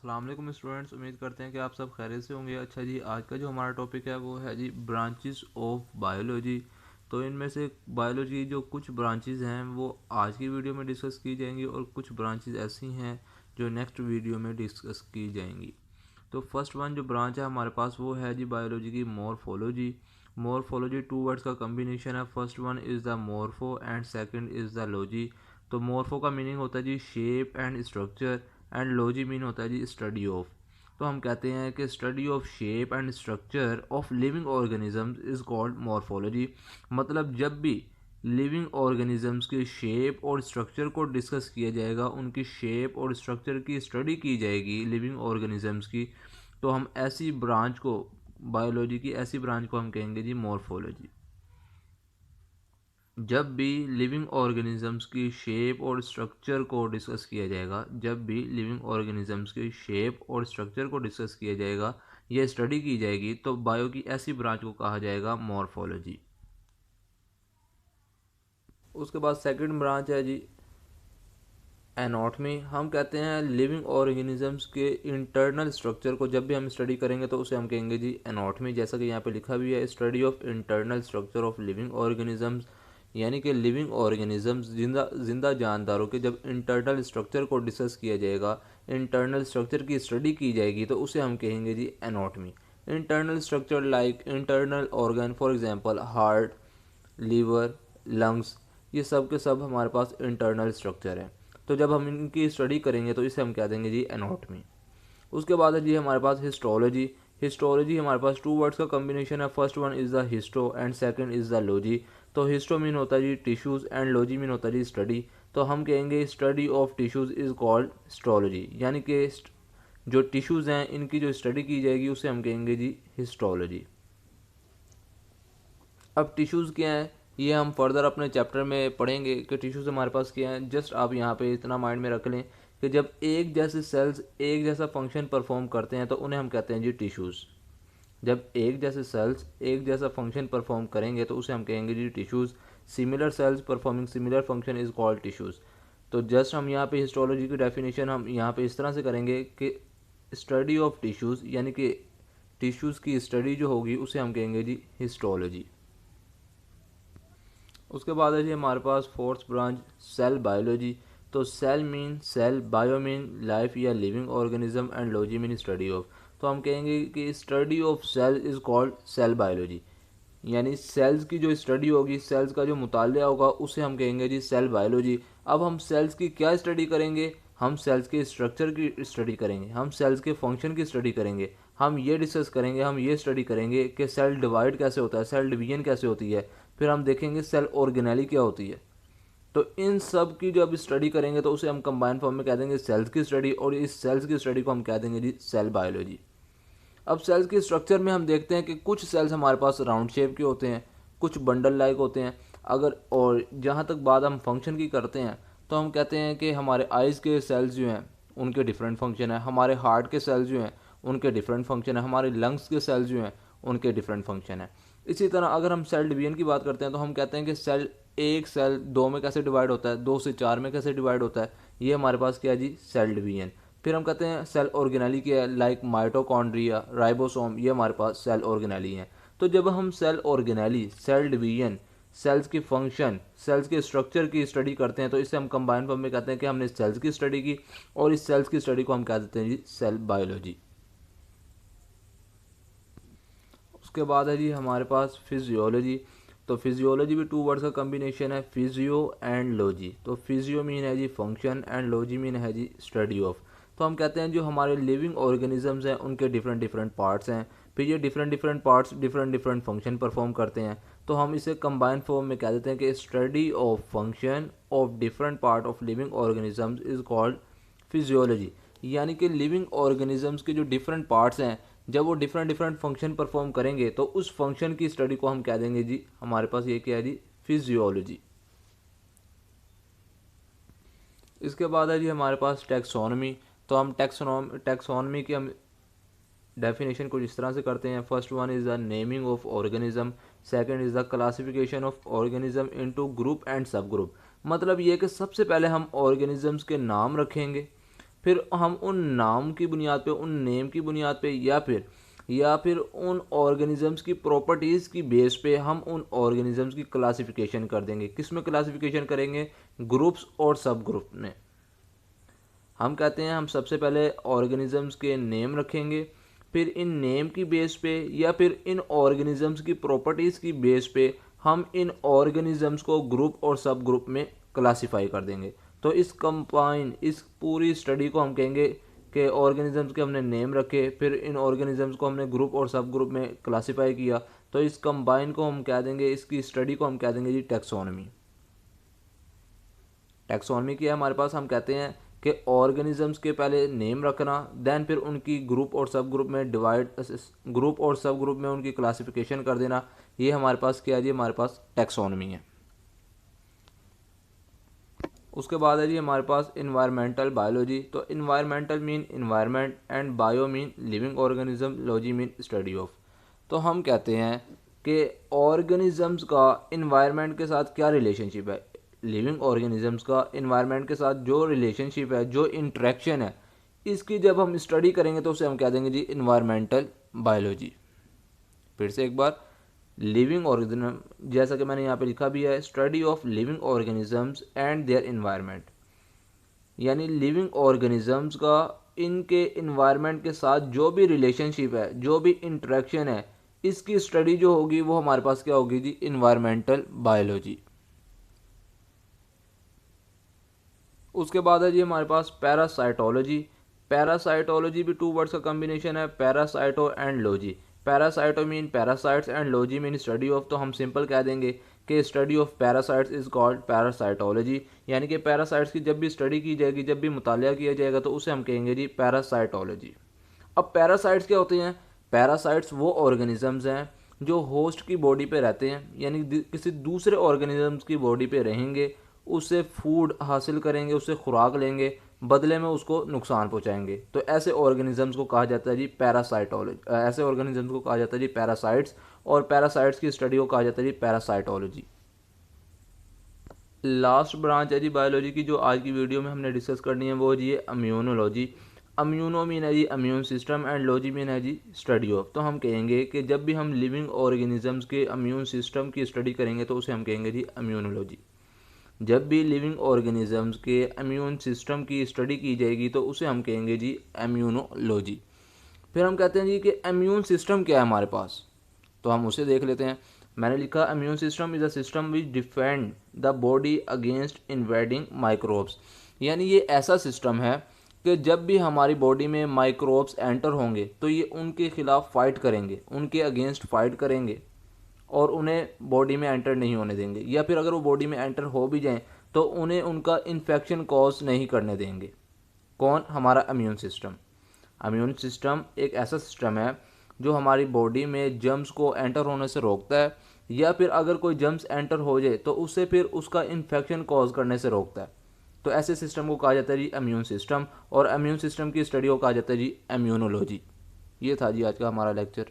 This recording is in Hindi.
अस्सलाम वालेकुम स्टूडेंट्स, उम्मीद करते हैं कि आप सब खैरियत से होंगे। अच्छा जी, आज का जो हमारा टॉपिक है वो है जी ब्रांचेस ऑफ बायोलॉजी। तो इनमें से बायोलॉजी की जो कुछ ब्रांचेस हैं वो आज की वीडियो में डिस्कस की जाएंगी और कुछ ब्रांचेस ऐसी हैं जो नेक्स्ट वीडियो में डिस्कस की जाएंगी। तो फर्स्ट वन जो ब्रांच है हमारे पास वो है जी बायोलॉजी की मॉर्फोलॉजी। मॉर्फोलॉजी टू वर्ड्स का कम्बिनेशन है। First one is the morpho and second is the logy. तो मॉर्फो का मीनिंग होता है जी shape and structure, and logy mean होता है जी स्टडी ऑफ। तो हम कहते हैं कि study of shape and structure of living organisms is called morphology. मतलब जब भी लिविंग ऑर्गेनिजम्स के शेप और स्ट्रक्चर को डिस्कस किया जाएगा, उनकी शेप और स्ट्रक्चर की स्टडी की जाएगी लिविंग ऑर्गेनिजम्स की, तो हम ऐसी ब्रांच को, बायोलॉजी की ऐसी ब्रांच को हम कहेंगे जी मॉर्फोलॉजी। जब भी लिविंग ऑर्गेनिजम्स की शेप और स्ट्रक्चर को डिस्कस किया जाएगा, जब भी लिविंग ऑर्गेनिजम्स की शेप और स्ट्रक्चर को डिस्कस किया जाएगा या स्टडी की जाएगी, तो बायो की ऐसी ब्रांच को कहा जाएगा मॉर्फोलॉजी। उसके बाद सेकंड ब्रांच है जी एनाटॉमी। हम कहते हैं लिविंग ऑर्गेनिजम्स के इंटरनल स्ट्रक्चर को जब भी हम स्टडी करेंगे तो उसे हम कहेंगे जी एनाटॉमी। जैसा कि यहाँ पे लिखा भी है, study of internal structure of living organisms, यानी कि लिविंग ऑर्गेनिजम्स जिंदा जिंदा जानदारों के जब इंटरनल स्ट्रक्चर को डिस्कस किया जाएगा, इंटरनल स्ट्रक्चर की स्टडी की जाएगी, तो उसे हम कहेंगे जी anatomy. Internal structure like internal organ, for example heart, liver, lungs, ये सब के सब हमारे पास इंटरनल स्ट्रक्चर है। तो जब हम इनकी स्टडी करेंगे तो इसे हम कह देंगे जी एनाटॉमी। उसके बाद है जी हमारे पास हिस्टोलॉजी। हिस्टोलॉजी हमारे पास टू वर्ड्स का कम्बिनेशन है। First one is the histo and second is the logy. तो हिस्टो मीन होता है जी टिश्यूज़ एंड लॉजी मीन होता है जी स्टडी। तो हम कहेंगे study of tissues is called histology, यानी कि जो टिश्यूज़ हैं इनकी जो स्टडी की जाएगी उसे हम कहेंगे जी हिस्टोलॉजी। अब टिश्यूज़ क्या हैं ये हम फर्दर अपने चैप्टर में पढ़ेंगे कि टिश्यूज़ हमारे पास क्या हैं। जस्ट आप यहाँ पे इतना माइंड में रख लें कि जब एक जैसे सेल्स एक जैसा फंक्शन परफॉर्म करते हैं तो उन्हें हम कहते हैं जी टिश्यूज़। जब एक जैसे सेल्स एक जैसा फंक्शन परफॉर्म करेंगे तो उसे हम कहेंगे जी tissues. Similar cells performing similar function is called tissues. तो जस्ट हम यहाँ पे हिस्टोलॉजी की डेफिनेशन हम यहाँ पे इस तरह से करेंगे कि स्टडी ऑफ टिश्यूज़, यानी कि टिश्यूज़ की स्टडी जो होगी उसे हम कहेंगे जी हिस्टोलॉजी। उसके बाद है जी हमारे पास फोर्थ ब्रांच सेल बायोलॉजी। तो cell mean cell, bio mean life या living organism, and logy mean study of. तो हम कहेंगे कि study of cell is called cell biology, यानी सेल्स की जो स्टडी होगी, सेल्स का जो मुताला होगा उसे हम कहेंगे जी सेल बायोलॉजी। अब हम सेल्स की क्या स्टडी करेंगे? हम सेल्स के स्ट्रक्चर की स्टडी करेंगे, हम सेल्स के फंक्शन की स्टडी करेंगे, हम ये डिस्कस करेंगे, हम ये स्टडी करेंगे कि सेल डिवाइड कैसे होता है, सेल डिवीजन कैसे होती है, फिर हम देखेंगे सेल ऑर्गेनेली क्या होती है। तो इन सब की जब स्टडी करेंगे तो उसे हम कंबाइन फॉर्म में कह देंगे सेल्स की स्टडी, और इस सेल्स की स्टडी को हम कह देंगे जी सेल बायोलॉजी। अब सेल्स के स्ट्रक्चर में हम देखते हैं कि कुछ सेल्स हमारे पास राउंड शेप के होते हैं, कुछ बंडल लाइक होते हैं। अगर और जहाँ तक बात हम फंक्शन की करते हैं तो हम कहते हैं कि हमारे आइज़ के सेल्स जो हैं उनके डिफरेंट फंक्शन है, हमारे हार्ट के सेल्स जो हैं उनके डिफरेंट फंक्शन है, हमारे लंग्स के सेल्स जो हैं उनके डिफरेंट फंक्शन है। इसी तरह अगर हम सेल डिवीजन की बात करते हैं तो हम कहते हैं कि सेल, एक सेल दो में कैसे डिवाइड होता है, दो से चार में कैसे डिवाइड होता है, ये हमारे पास क्या है जी सेल डिवीजन। फिर हम कहते हैं सेल ऑर्गेनेली क्या है, लाइक माइटोकॉन्ड्रिया, राइबोसोम, ये हमारे पास सेल ऑर्गेनेली हैं। तो जब हम cell organelle, cell division, cells के फंक्शन, सेल्स के स्ट्रक्चर की स्टडी करते हैं तो इसे हम कंबाइन फॉर्म में कहते हैं कि हमने सेल्स की स्टडी की, और इस सेल्स की स्टडी को हम कह देते हैं जी सेल बायोलॉजी। उसके बाद है जी हमारे पास फिजियोलॉजी। तो फिजियोलॉजी भी टू वर्ड्स का कम्बिनेशन है, फिजियो एंड लॉजी। तो फिजियो मीन है जी फंक्शन एंड लॉजी मीन है जी स्टडी ऑफ। तो हम कहते हैं जो हमारे लिविंग ऑर्गेनिजम्स हैं उनके डिफरेंट डिफरेंट पार्ट्स हैं, फिर ये different different parts different different function perform करते हैं, तो हम इसे कंबाइंड फॉर्म में कह देते हैं कि study of function of different part of living organisms is called physiology. यानी कि लिविंग ऑर्गेनिजम्स के जो डिफरेंट पार्ट्स हैं, जब वो डिफरेंट डिफरेंट फंक्शन परफॉर्म करेंगे तो उस फंक्शन की स्टडी को हम कह देंगे जी, हमारे पास ये क्या है जी फिजियोलॉजी। इसके बाद है जी हमारे पास टैक्सोनॉमी। तो हम टैक्सोनॉमी की हम डेफिनेशन कुछ इस तरह से करते हैं। First one is the naming of organism, second is the classification of organism into group and सब ग्रुप। मतलब ये कि सबसे पहले हम ऑर्गेनिजम्स के नाम रखेंगे, फिर हम उन नाम की बुनियाद पे, उन नेम की बुनियाद पे, या फिर उन ऑर्गेनिजम्स की प्रॉपर्टीज़ की बेस पे हम उन ऑर्गेनिजम्स की क्लासिफिकेशन कर देंगे। किस में क्लासिफिकेशन करेंगे? ग्रुप्स और सब ग्रुप में। हम कहते हैं हम सबसे पहले ऑर्गेनिजम्स के नेम रखेंगे, फिर इन नेम की बेस पे या फिर इन ऑर्गेनिजम्स की प्रॉपर्टीज़ की बेस पे हम इन ऑर्गेनिजम्स को ग्रुप और सब ग्रुप में क्लासिफाई कर देंगे। तो इस पूरी स्टडी को हम कहेंगे कि ऑर्गेनिजम्स के हमने नेम रखे, फिर इन ऑर्गेनिजम्स को हमने ग्रुप और सब ग्रुप में क्लासिफाई किया, तो इस कंबाइन को हम कह देंगे, इसकी स्टडी को हम कह देंगे जी टैक्सोनॉमी। टैक्सोनॉमी क्या है हमारे पास? हम कहते हैं कि ऑर्गेनिजम्स के पहले नेम रखना, देन फिर उनकी ग्रुप और सब ग्रुप में उनकी क्लासिफिकेशन कर देना। ये हमारे पास क्या है जी? हमारे पास टैक्सोनॉमी है। उसके बाद है जी हमारे पास इन्वायरमेंटल बायोलॉजी। तो environmental mean environment and bio mean living organism, logy mean study of. तो हम कहते हैं कि ऑर्गेनिजम्स का इन्वायरमेंट के साथ क्या रिलेशनशिप है, लिविंग ऑर्गेनिजम्स का इन्वायरमेंट के साथ जो रिलेशनशिप है, जो इंटरेक्शन है, इसकी जब हम स्टडी करेंगे तो उसे हम कह देंगे जी इन्वायरमेंटल बायोलॉजी। फिर से एक बार, लिविंग ऑर्गेनिज्म, जैसा कि मैंने यहाँ पे लिखा भी है, study of living organisms and their environment, यानी लिविंग ऑर्गेनिजम्स का इनके इन्वायरमेंट के साथ जो भी रिलेशनशिप है, जो भी इंटरेक्शन है, इसकी स्टडी जो होगी वो हमारे पास क्या होगी जी? Environmental biology. उसके बाद है जी हमारे पास पैरासाइटोलॉजी। पैरासाइटोलॉजी भी टू वर्ड्स का कॉम्बिनेशन है, parasito and logy. Parasito mean parasites and logy mean study of. तो हम सिंपल कह देंगे कि study of parasites is called parasitology, यानी कि पैरासाइट्स की जब भी स्टडी की जाएगी, जब भी मुतालिया किया जाएगा, तो उसे हम कहेंगे जी पैरासाइटोलॉजी। अब पैरासाइट्स क्या होते हैं? पैरासाइट्स वो ऑर्गेनिजम्स हैं जो होस्ट की बॉडी पे रहते हैं, यानी किसी दूसरे ऑर्गेनिजम्स की बॉडी पे रहेंगे, उससे फूड हासिल करेंगे, उससे खुराक लेंगे, बदले में उसको नुकसान पहुंचाएंगे। तो ऐसे ऑर्गेनिजम्स को कहा जाता है जी पैरासाइटोलॉजी, ऐसे ऑर्गेनिजम्स को कहा जाता है जी पैरासाइट्स, और पैरासाइट्स की स्टडी को कहा जाता है जी पैरासाइटोलॉजी। लास्ट ब्रांच है जी बायोलॉजी की जो आज की वीडियो में हमने डिस्कस करनी है, वो जी है इम्यूनोलॉजी। इम्यूनो मीन है जी immune system and logy mean है जी स्टडी ऑफ। तो हम कहेंगे कि जब भी हम लिविंग ऑर्गेनिजम्स के इम्यून सिस्टम की स्टडी करेंगे तो उसे हम कहेंगे जी इम्यूनोलॉजी। जब भी लिविंग ऑर्गेनिजम्स के इम्यून सिस्टम की स्टडी की जाएगी तो उसे हम कहेंगे जी इम्यूनोलॉजी। फिर हम कहते हैं जी कि इम्यून सिस्टम क्या है हमारे पास, तो हम उसे देख लेते हैं। मैंने लिखा immune system is a system which defend the body against invading microbes, यानी ये ऐसा सिस्टम है कि जब भी हमारी बॉडी में माइक्रोब्स एंटर होंगे तो ये उनके खिलाफ फाइट करेंगे, उनके अगेंस्ट फाइट करेंगे और उन्हें बॉडी में एंटर नहीं होने देंगे, या फिर अगर वो बॉडी में एंटर हो भी जाएं तो उन्हें उनका इन्फेक्शन कॉज नहीं करने देंगे। कौन? हमारा इम्यून सिस्टम। इम्यून सिस्टम एक ऐसा सिस्टम है जो हमारी बॉडी में जर्म्स को एंटर होने से रोकता है, या फिर अगर कोई जर्म्स एंटर हो जाए तो उससे फिर उसका इन्फेक्शन कॉज करने से रोकता है। तो ऐसे सिस्टम को कहा जाता है जी इम्यून सिस्टम, और इम्यून सिस्टम की स्टडी को कहा जाता है जी इम्यूनोलॉजी। ये था जी आज का हमारा लेक्चर।